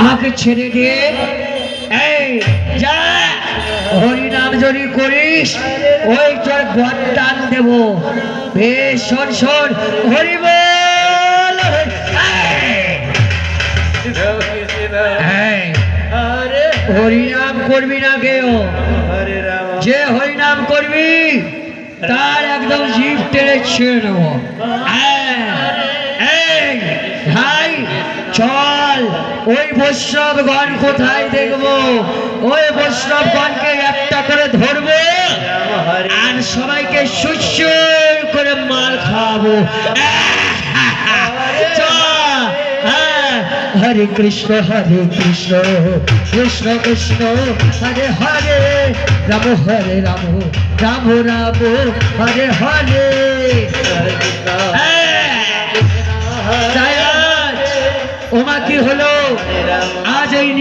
আমাকে ছেড়ে দিয়ে এই যা হরিনাম যদি করিস ওই তোর বরদান দেব। বেশ শোন শোন, হরি বল। হরিনাম করবি না কেউ, যে হরিনাম করবি তার একদম জিভ টেনে ছেড়ে নেব। ভাই চল, ওই বৈষ্ণবগণ কোথায় দেখবো, ওই বৈষ্ণবগণকে একটা করে ধরবো আর সবাইকে সুসুর করে মাল খাওয়াবো। হরে কৃষ্ণ কৃষ্ণ কৃষ্ণ হরে হরে রাম রাম রাম হরে হরে। ওমা কি হলো আজ এই